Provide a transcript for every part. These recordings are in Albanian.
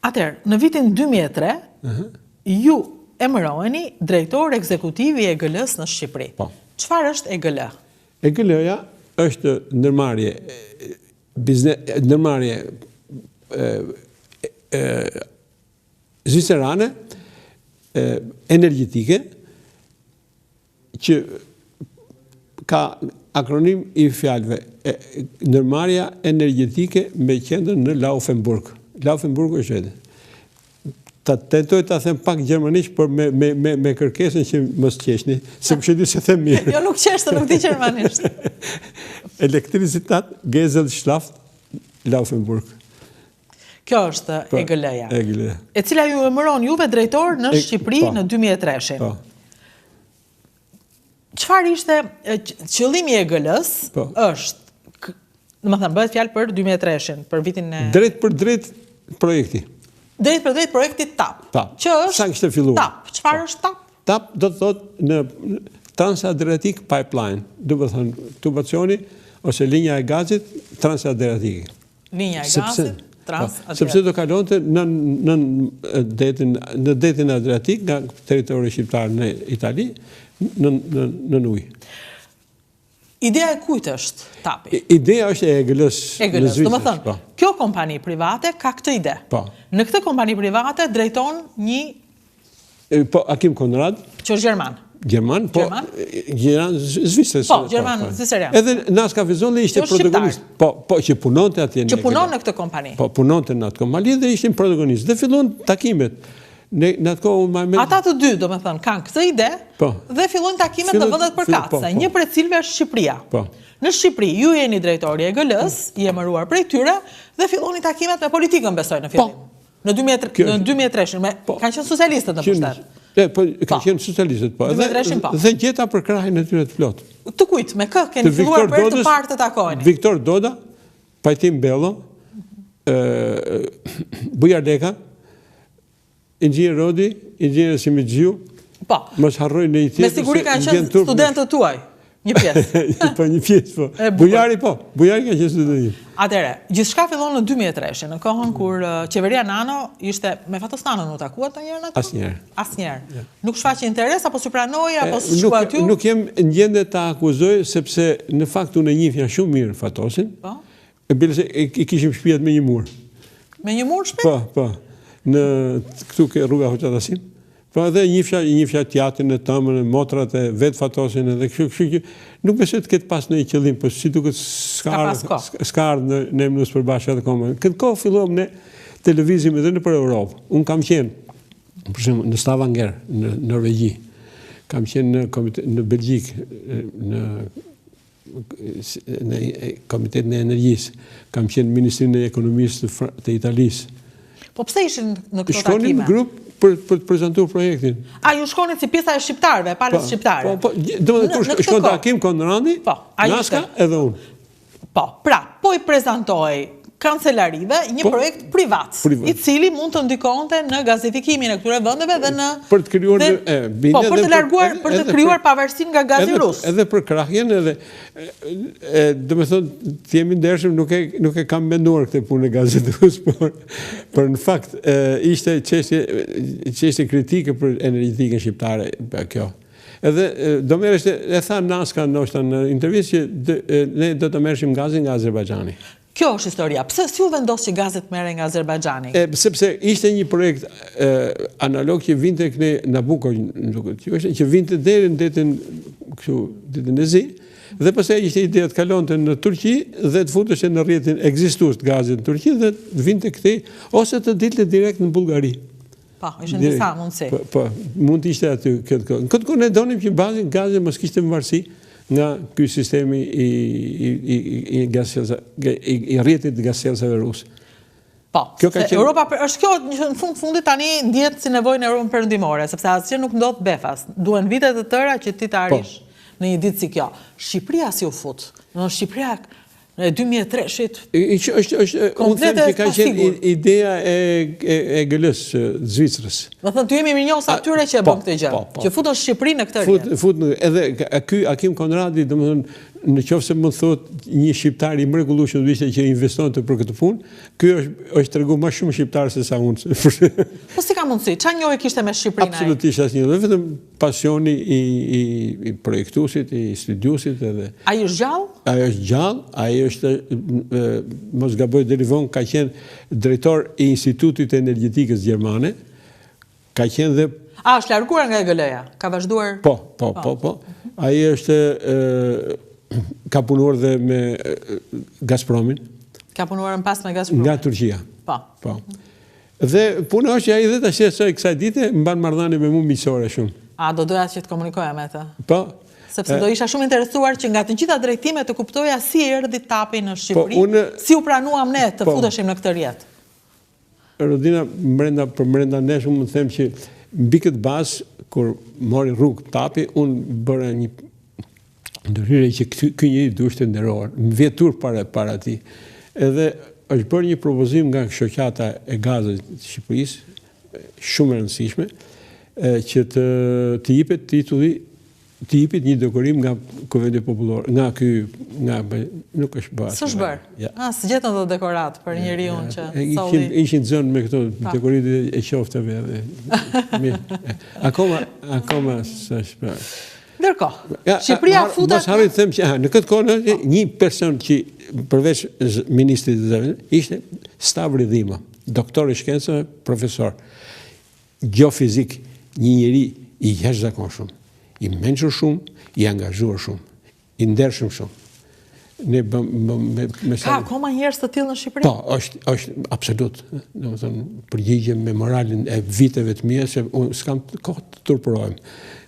Atëherë, në vitin 2003, ju emëroheni drejtor ekzekutiv i EGL-s në Shqipëri. Po. Çfarë është EGL? EGL-ja është ndërmarrje zvicerane energjetike që ka akronim i fjalëve ndërmarrja energjetike me qendrën në Laufenburg. Laufenburg është vetë. Ta tentoj ta them pak gjermanisht, por me kërkesën që mos qeshni, se më di se them mirë. Jo, nuk qeshtë, nuk di gjermanisht. Elektricitat, Gesellschaft, Laufenburg. Kjo është EGL-ja. EGL-ja. E cila ju emëron juve drejtor në Shqipëri në 2003. Po. Çfarë ishte qëllimi i EGL-s është, domethënë bëhet fjalë për 2003, për vitin e drejt për drejt projekti. Drejt për drejt projekti TAP. Që është sa kishte filluar. TAP. Çfarë është TAP? TAP do të thotë në Transadriatic Pipeline, do të thonë tubacioni ose linja e gazit transadriatike. Linja e gazit transadriatike. Sepse do kalonte në detin Adriatik nga territori shqiptar në Itali në ujë. Ideja e kujt është TAP-i? Ideja është e EGL-s në Zvicër. Domethënë, kjo kompani private ka këtë ide. Po. Në këtë kompani private drejton një Akim Konrad, që është gjerman. Gjerman, po Zvicër. Po, gjerman zvicerian. Edhe Naska Fizolli ishte protagonist. Po, që punonte atje. Që punon në këtë kompani. Po, punonte në atë kompani dhe ishte protagonist. Dhe fillon takimet. Ata të dy, do me thënë, kanë këtë ide dhe fillojnë takimet në vëndet përkatëse, një për cilve është Shqipëria. Në Shqipëri, ju jeni drejtori e EGL-s, i emëruar prej tyre, dhe fillojnë takimet me politikën, besoj, në fillim. Në 2003, kanë qenë socialistët në pushtet. Kanë qenë socialistët, po. Dhe gjeta për krahin e tyre të plotë. Të kujtë, me kë keni filluar për të parë të takojni? Viktor Doda, Pajtim Bello, Bujar Leka, Inxhinier Rodi, Inxhinier Simixhiu, mos harroj në me siguri kanë qenë studentët tuaj, një pjesë. Po, një pjesë, po. Bujari ka qenë studentim. Atëre, gjithçka fillon në 2003, në kohën kur qeveria Nano ishte, me Fatos Nano nuk takuat ndonjëherë në atë? Asnjëherë. Nuk shfaqi interes, apo supranoi, apo shkoi aty? Nuk jem në gjendje ta akuzoj, sepse në fakt unë e njihja shumë mirë Fatosin, i kishim shtëpiat me një mur. Me një mur shtëpi? Po. Në këtu ke rruga Hoxha. Pra edhe njifja teatrin e tëmën, motrat e vetë Fatosin edhe kështu që nuk besoj të ketë pas në i qëllim, për si duket s'ka ardhë në emnus për bashkë edhe koma. Këtë kohë filluam në televizim edhe në për Europë. Unë kam qenë, për shumë, në Stavanger, në Norvegji, kam qenë në Belgjik, në Komitetin e Energjisë, kam qenë në Ministrinë e Ekonomisë të Italisë. Po pse ishin në këto takime? Shkonim grup për të prezentuar projektin. A ju shkonit si pjesa e shqiptarëve, palës shqiptare? Po, shkon Akim Konradi, Naska edhe unë. Po, pra, po i prezentoj kancelarive një projekt privat, i cili mund të ndikonte në gazifikimin e këtyre vendeve dhe në... Për të krijuar... Po, për të larguar, për të krijuar pavarësinë nga gazi rus. Edhe për krahjen, edhe... Do me thonë, të jemi ndershëm, nuk e kam menduar këtë punë e gazit rus, por në fakt, ishte çështje kritike për energjetikën shqiptare, kjo. Edhe, do merresh, e tha Naska ndoshta në intervistë që ne do të merreshim gazin nga Azerbajxhani. Kjo është historia. Pse si u vendos që gazet merren nga Azerbajxhani? Sepse ishte një projekt analog që vinte këne Nabucco, që vinte deri në detin e Zi, dhe pastaj ishte ideja të kalonte në Turqi dhe të futeshe në rrjetin ekzistues të gazit në Turqi dhe vinte këtej ose të dilte direkt në Bullgari. Po, ishin disa mundësi. Po, mund të ishte aty këtë kohë. Në këtë kohë ne donim që bazën gazit mos kishte varësi nga ky sistemi i rrjetit të gaselsave rus. Po, Europa është kjo në fundit tani ndjet si nevojë në Europën perëndimore, sepse asgjë nuk ndodh befas. Duhen vite të tëra që ti të arrish në një ditë si kjo. Shqipëria si u fut? Në Shqipëria në 2003-shit... Unë them që ka qenë ideja e EGL-s Zvicrës. Dhe thënë, të jemi mirënjohës atyre që e bëm këtë gjë, që futën Shqipëri në këtë rrjet. Edhe ky Akim Konradi, domethënë, në qoftë se më thot një shqiptar i mrekullueshëm do ishte që investonte për këtë punë, ky është tregu më shumë shqiptar se sa unë. Po si ka mundësi? Çfarë njohje kishte me Shqipërinë? Absolutisht asnjë, vetëm pasioni i projektuesit, i studiusit edhe. Ai është gjallë? Ai është gjallë, ai është mos gaboj deri vonë ka qenë drejtor i Institutit Energjetikës Gjermane. Ka qenë dhe është larguar nga EGL-ja? Ka vazhduar? Po. Ai është ka punuar dhe me Gazpromin. Ka punuar në pas me Gazpromin? Nga Turqia. Po. Dhe puna është që ai dhe tash së kësaj dite mban marrëdhënie me mua miqësore shumë. Do doja që të komunikoja me të? Po. Sepse do isha shumë interesuar që nga të gjitha drejtimet të kuptoja si erdhi Tapi në Shqipëri, si u pranuam ne të futeshim në këtë rjet. Rodina, brenda nesh unë më them që mbi këtë bazë, kur mori rrugë Tapi, unë bëra një ndërhyrje që ky njeri duhet të nderohet, vjetur para ti. Edhe është bërë një propozim nga shoqata e gazit të Shqipërisë, shumë e rëndësishme, që të jepet titulli, të jepet një dekorim nga Kuvendi Popullor, nuk është bërë. S'është bërë? Së gjetën dhe dekorat për njeriu që solli. Ishin zënë me këto dekorit e qofteve. Akoma s'është bërë. Ndërkohë, Shqipëria futet... Mos harrit të them që në këtë kohë një person që përveç ministrit të zëvendit ishte Stavri Dhima, doktor i shkencave, profesor, geofizik, një njeri i jashtëzakonshëm, i mençur shumë, i angazhuar shumë, i ndershëm shumë. Ka akoma njerëz të tillë në Shqipëri? Po, është absolut. Domethënë, përgjigje me moralin e viteve të mia se unë s'kam kohë të turpërohem.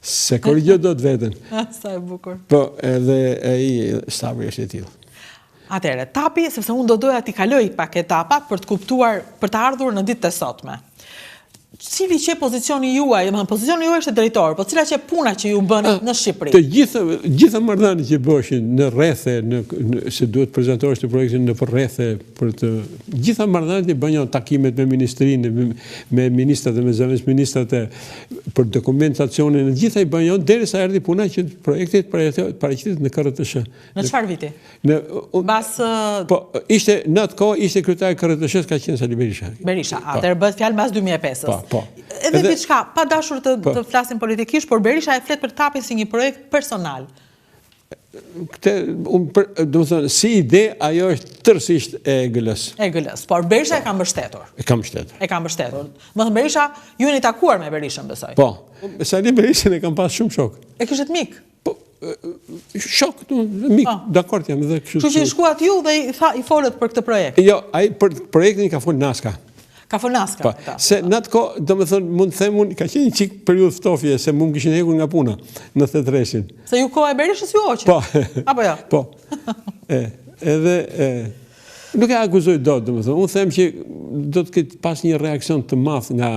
Se korrigjoj dot veten. Sa e bukur. Po, edhe ai Stavri është i tillë. Atëherë, Tapi, sepse unë do doja t'i kaloj pak etapat për të kuptuar, për të ardhur në ditët e sotme. Cili që pozicioni juaj, pozicioni juaj është drejtor, po cila që puna që ju bën në Shqipëri? Të gjitha marrëdhëniet që bëhen në rrethe, se duhet prezantohesh të projektin në rrethe për të gjitha marrëdhëniet që bëjnë takimet me ministrinë, me ministrat dhe me zëvendësministrat për dokumentacionin, të gjitha i bëjnë derisa erdhi puna që projekti paraqitet në KRTSH. Në çfarë viti? Po, ishte në atë kohë ishte kryetari i KRTSH-s ka qenë Sali Berisha. Berisha, atëherë bëhet fjalë mbas 2005-s. Po. Edhe diçka, pa dashur të flasim politikisht, por Berisha e flet për Tapin si një projekt personal. Domethënë, si ide, ajo është tërësisht e EGL-s. EGL-s, por Berisha e ka mbështetur. E ka mbështetur. Domethënë Berisha, ju jeni takuar me Berishën, besoj. Po. Sali Berishën e kam pas shumë shok. E kishit mik? Po, shok, mik, dakord jam edhe kështu. Kështu që shkuat ju dhe i folët për këtë projekt? Jo, ai për projektin ka folë Naska. Ka folë Naska? Se në atë kohë, domethënë, mund të them unë, ka qenë një çik periudhë ftofje, se më kishin hekur nga puna në 83-shin. Se ju koha e Berishës ju hoqë? Po. Apo jo? Po. Edhe nuk e akuzoj dot, domethënë, unë them që do të ketë pas një reakcion të madh nga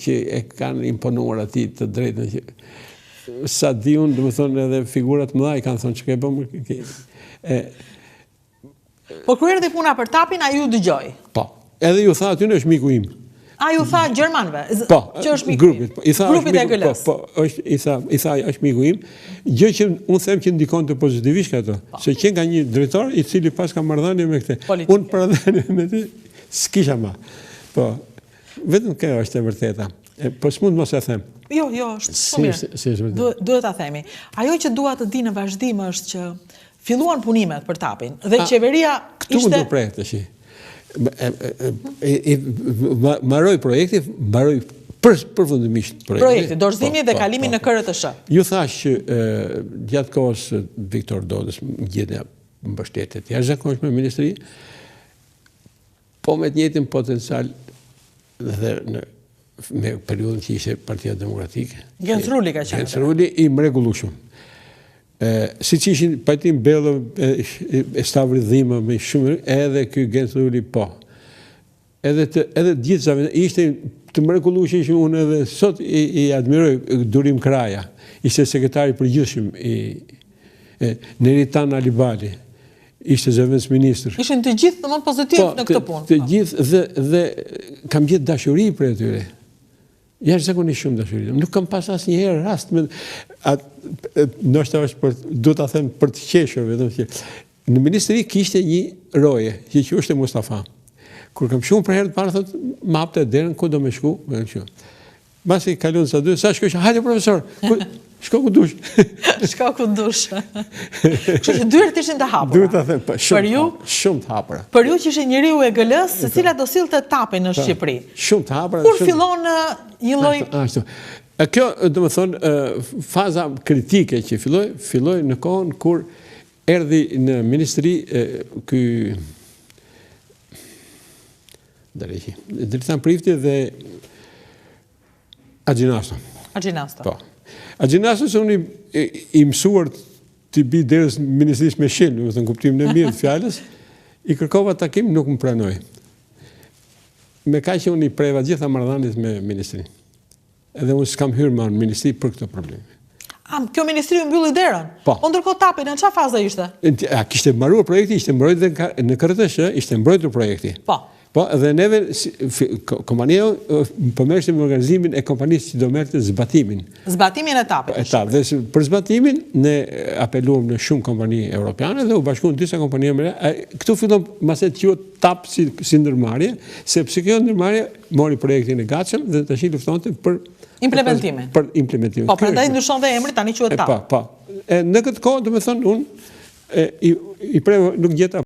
që e kanë imponuar atij të drejtën që sa di unë, domethënë, edhe figurat mëdha i kanë thonë ç'ke bëm. Po kur erdhi puna për Tapin, a ju dëgjoj? Po. Edhe ju tha aty në është miku im. A ju tha gjermanëve? Po, që është miku im? Grupit e EGL-s. Po, i tha është miku im. Gjë që unë them që ndikon të pozitivisht ka ato. Se që nga një drejtor i cili pas ka marrëdhënie me këtë. Unë marrëdhënie me ti s'kisha më. Po, vetëm kjo është e vërteta. Po s'mund mos e them. Jo, është shumë mirë. Duhet ta themi. Ajo që dua të di në vazhdim është që filluan punimet për Tapin dhe qeveria ishte... Këtu do projekt tash. Mbaroj projekti, mbaroj përfundimisht projekti, dorëzimi dhe kalimi në KRTSH. Ju thash që gjatë kohës Viktor Dodës gjendja mbështetjet jashtëzakonshme me ministri, po me të njëjtin potencial dhe me periudhën që ishte Partia Demokratike. Genc Ruli ka qenë. Genc Ruli i mrekullueshëm. Si që ishin Pajtim Bello, Stavri Dhima me shumë, edhe ky Genc Ruli po. Edhe gjithë zavendë, ishte të mrekullueshëm ishim unë edhe sot i admiroj Durim Kraja, ishte sekretari përgjithshëm i Neritan Alibali, ishte zëvendës ministër. Ishin të gjithë domosdoshmë pozitiv në këtë punë. Të gjithë dhe kam gjetë dashuri për atyre. Jashtëzakonisht shumë dashuri. Nuk kam pas asnjëherë rast ndoshta është duhet ta them për të qeshur vetëm që në ministri kishte një roje që quhej Mustafa. Kur kam shumë për herë të parë thotë më hapte derën ku do më shku, kështu. Mbasi kalon sa dy, sa shkoj, hajde profesor. Shko ku dush. Shko ku dush. Kështu që dyert ishin të hapura. Duhet ta them, shumë të hapura. Për ju që ishe njeriu e GL-s, secila do sillte tapin në Shqipëri. Shumë të hapura. Kur fillon një lloj ashtu. Kjo, domethënë, faza kritike që filloi në kohën kur erdhi në ministri ky Dritan Prifti dhe Agjinasto. Agjinasto. Po. Agjinasto se unë i mësuar të bi derës ministrisë me shil, në kuptimin e mirë të fjalës, i kërkova takim, nuk më pranoi. Me kaq që unë i preva gjitha marrëdhëniet me ministrinë. Edhe unë s'kam hyrë më në ministri për këtë problem. Kjo ministri u mbylli derën? Po. O ndërkohë tapin, në çfarë faze ishte? Kishte mbaruar projekti, ishte mbrojtur në KRTSH, ishte mbrojtur projekti. Po. Po, dhe neve, kompania, përmërshim organizimin e kompanisë që do merrte zbatimin. Zbatimin e tapit. Dhe për zbatimin, ne apeluam në shumë kompani europiane dhe u bashkuan disa kompania me këtu fillon maset quhet tap si ndërmarrje, sepse kjo ndërmarrje mori projektin e gatshëm dhe tash i luftonte për implementimin. Për implementimin. Po, prandaj ndryshon dhe emri, tani quhet tap. Po. Në këtë kohë, domethënë, unë i preva nuk gjeta